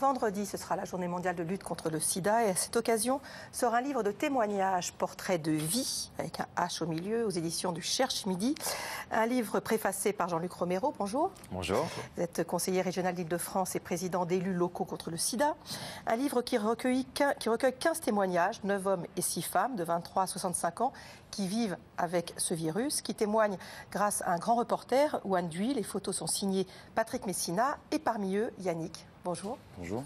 Vendredi, ce sera la journée mondiale de lutte contre le sida et à cette occasion sort un livre de témoignages, portraits de vie, avec un H au milieu, aux éditions du Cherche Midi. Un livre préfacé par Jean-Luc Romero. Bonjour. Bonjour. Vous êtes conseiller régional d'Île-de-France et président d'élus locaux contre le sida. Un livre qui recueille 15 témoignages, 9 hommes et 6 femmes de 23 à 65 ans qui vivent avec ce virus, qui témoignent grâce à un grand reporter, Juan Duy. Les photos sont signées Patrick Messina et parmi eux, Yannick. Bonjour. Bonjour.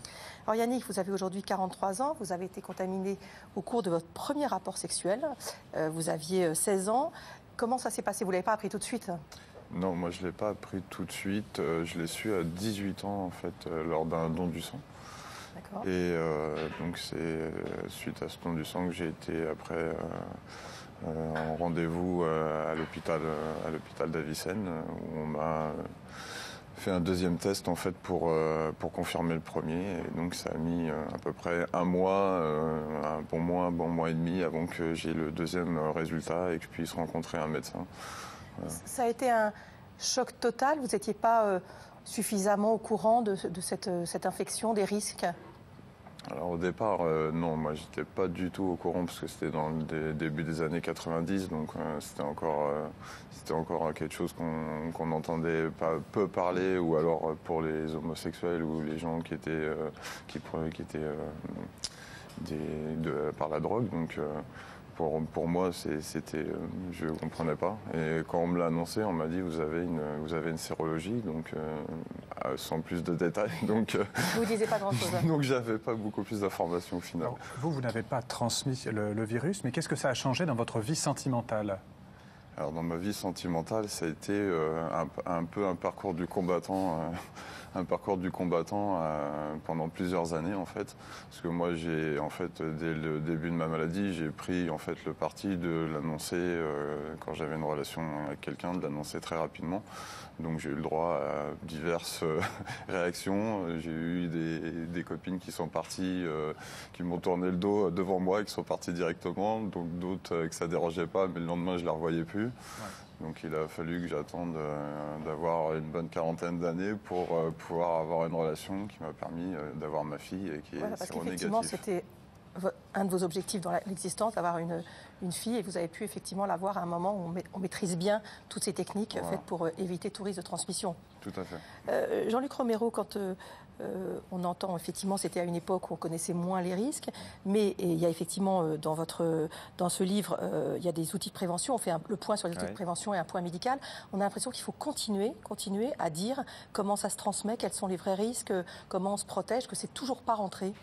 Alors Yannick, vous avez aujourd'hui 43 ans, vous avez été contaminé au cours de votre premier rapport sexuel, vous aviez 16 ans. Comment ça s'est passé? Vous ne l'avez pas appris tout de suite? Non, moi je ne l'ai pas appris tout de suite, je l'ai su à 18 ans en fait, lors d'un don du sang. D'accord. Et donc c'est suite à ce don du sang que j'ai été après en rendez-vous à l'hôpital d'Avicenne, où on m'a fait un deuxième test en fait pour confirmer le premier. Et donc ça a mis à peu près un bon mois et demi avant que j'ai le deuxième résultat et que je puisse rencontrer un médecin. Voilà. Ça a été un choc total, vous n'étiez pas suffisamment au courant de cette infection, des risques? Alors au départ, non, moi j'étais pas du tout au courant parce que c'était dans le début des années 90, donc c'était encore quelque chose qu'on entendait peu parler, ou alors pour les homosexuels ou les gens qui étaient par la drogue. Donc pour moi, je ne comprenais pas. Et quand on me l'a annoncé, on m'a dit vous avez une sérologie, donc sans plus de détails. Donc vous ne disiez pas grand-chose. Donc j'avais pas beaucoup plus d'informations au final. Alors, vous n'avez pas transmis le virus, mais qu'est-ce que ça a changé dans votre vie sentimentale? Alors dans ma vie sentimentale, ça a été un peu un parcours du combattant. Pendant plusieurs années en fait, parce que moi j'ai en fait dès le début de ma maladie j'ai pris en fait le parti de l'annoncer quand j'avais une relation avec quelqu'un, de l'annoncer très rapidement. Donc j'ai eu le droit à diverses réactions. J'ai eu des copines qui sont parties, qui m'ont tourné le dos devant moi et qui sont parties directement, donc d'autres que ça dérangeait pas, mais le lendemain je les revoyais plus. Ouais. Donc il a fallu que j'attende d'avoir une bonne quarantaine d'années pour pouvoir avoir une relation qui m'a permis d'avoir ma fille et qui est séronégative. Parce qu'effectivement, c'était un de vos objectifs dans l'existence, d'avoir une fille, et vous avez pu effectivement l'avoir à un moment où on maîtrise bien toutes ces techniques faites pour éviter tout risque de transmission. Tout à fait. Jean-Luc Romero, quand on entend effectivement, c'était à une époque où on connaissait moins les risques, mais il y a effectivement dans ce livre, il y a des outils de prévention, on fait le point sur les outils de prévention et un point médical. On a l'impression qu'il faut continuer à dire comment ça se transmet, quels sont les vrais risques, comment on se protège, que c'est toujours pas rentré.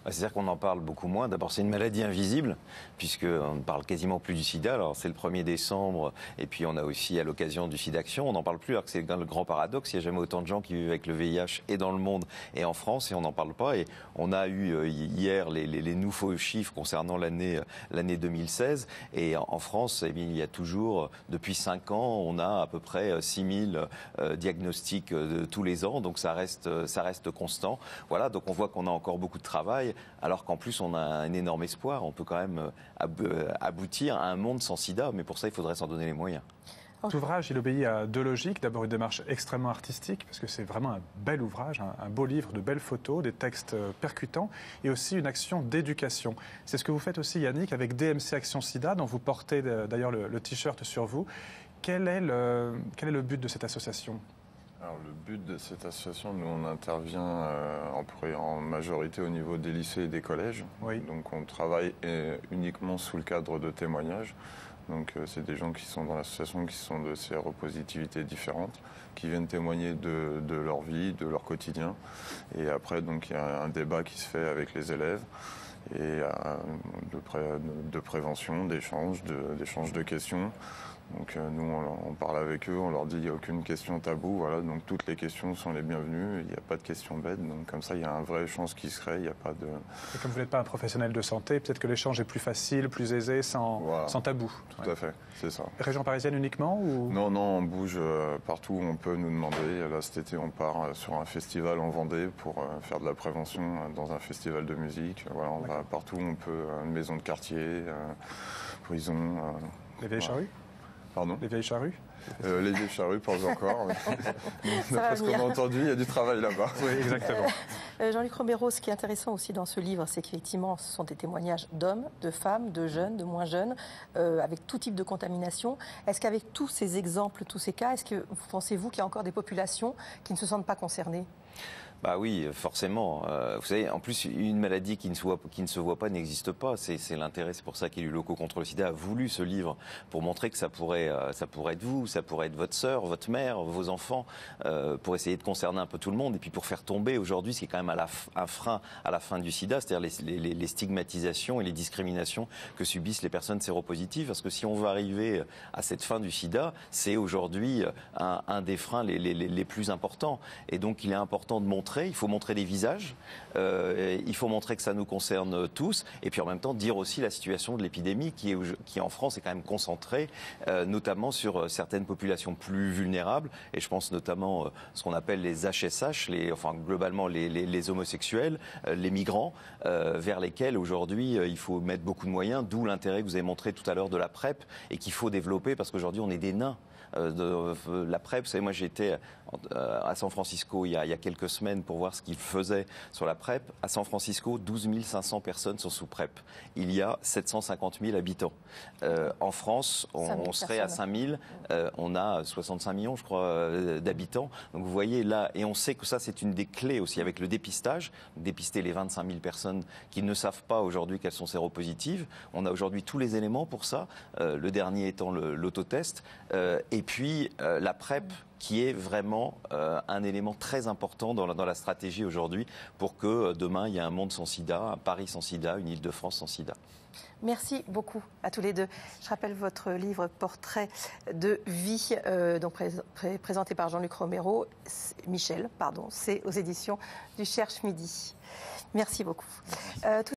C'est-à-dire qu'on en parle beaucoup moins. D'abord, c'est une maladie invisible, puisqu'on ne parle quasiment plus du sida. Alors, c'est le 1er décembre, et puis on a aussi, à l'occasion du SIDAction, on n'en parle plus, alors que c'est le grand paradoxe. Il n'y a jamais autant de gens qui vivent avec le VIH et dans le monde et en France, et on n'en parle pas. Et on a eu hier les nouveaux chiffres concernant l'année 2016. Et en France, eh bien, il y a toujours, depuis 5 ans, on a à peu près 6000 diagnostics tous les ans. Donc, ça reste constant. Voilà, donc on voit qu'on a encore beaucoup de travail. Alors qu'en plus, on a un énorme espoir. On peut quand même aboutir à un monde sans sida, mais pour ça, il faudrait s'en donner les moyens. Cet ouvrage, il obéit à deux logiques. D'abord, une démarche extrêmement artistique, parce que c'est vraiment un bel ouvrage, un beau livre, de belles photos, des textes percutants, et aussi une action d'éducation. C'est ce que vous faites aussi, Yannick, avec DMC Action Sida, dont vous portez d'ailleurs le t-shirt sur vous. Quel est le but de cette association ? Alors, le but de cette association, nous on intervient en majorité au niveau des lycées et des collèges. Oui. Donc on travaille uniquement sous le cadre de témoignages. Donc c'est des gens qui sont dans l'association, qui sont de séropositivités différentes, qui viennent témoigner de leur vie, de leur quotidien. Et après, donc il y a un débat qui se fait avec les élèves et de prévention, d'échange de questions. Donc nous, on parle avec eux, on leur dit il n'y a aucune question taboue, voilà, donc toutes les questions sont les bienvenues, il n'y a pas de questions bêtes, donc comme ça il y a un vrai échange qui se crée, il n'y a pas de... Et comme vous n'êtes pas un professionnel de santé, peut-être que l'échange est plus facile, plus aisé, sans tabou. Tout à fait, c'est ça. Région parisienne uniquement ou... Non, on bouge partout où on peut nous demander. Là cet été on part sur un festival en Vendée pour faire de la prévention dans un festival de musique, voilà, on va partout où on peut, une maison de quartier, prison... Les vieilles charrues ? Pardon ? Les vieilles charrues ? Les vieilles charrues, pas encore. D'après ce qu'on a entendu, il y a du travail là-bas. Oui, exactement. Jean-Luc Romero, ce qui est intéressant aussi dans ce livre, c'est qu'effectivement, ce sont des témoignages d'hommes, de femmes, de jeunes, de moins jeunes, avec tout type de contamination. Est-ce qu'avec tous ces exemples, tous ces cas, est-ce que pensez-vous qu'il y a encore des populations qui ne se sentent pas concernées ? Bah oui, forcément. Vous savez, en plus, une maladie qui ne se voit pas n'existe pas. C'est l'intérêt. C'est pour ça qu'Élus locaux contre le sida a voulu ce livre, pour montrer que ça pourrait être vous, ça pourrait être votre sœur, votre mère, vos enfants, pour essayer de concerner un peu tout le monde. Et puis pour faire tomber aujourd'hui, ce qui est quand même un frein à la fin du sida, c'est-à-dire les stigmatisations et les discriminations que subissent les personnes séropositives. Parce que si on veut arriver à cette fin du sida, c'est aujourd'hui un des freins les plus importants. Et donc il est important de montrer. Il faut montrer des visages, il faut montrer que ça nous concerne tous, et puis en même temps dire aussi la situation de l'épidémie qui en France est quand même concentrée, notamment sur certaines populations plus vulnérables, et je pense notamment ce qu'on appelle les HSH, globalement les homosexuels, les migrants, vers lesquels aujourd'hui il faut mettre beaucoup de moyens, d'où l'intérêt que vous avez montré tout à l'heure de la PrEP, et qu'il faut développer parce qu'aujourd'hui on est des nains. La PrEP, vous savez, moi j'étais à San Francisco il y a quelques semaines pour voir ce qu'ils faisaient sur la PrEP. À San Francisco, 12 500 personnes sont sous PrEP. Il y a 750 000 habitants. En France, on serait à 5 000. On a 65 millions, je crois, d'habitants. Donc vous voyez là, et on sait que ça c'est une des clés aussi avec le dépistage. Dépister les 25 000 personnes qui ne savent pas aujourd'hui qu'elles sont séropositives. On a aujourd'hui tous les éléments pour ça. Le dernier étant l'autotest. Et puis la PrEP, qui est vraiment un élément très important dans la stratégie aujourd'hui pour que demain il y ait un monde sans sida, un Paris sans sida, une Île-de-France sans sida. Merci beaucoup à tous les deux. Je rappelle votre livre Portrait de vie, présenté par Jean-Luc Romero, Michel, c'est aux éditions du Cherche Midi. Merci beaucoup.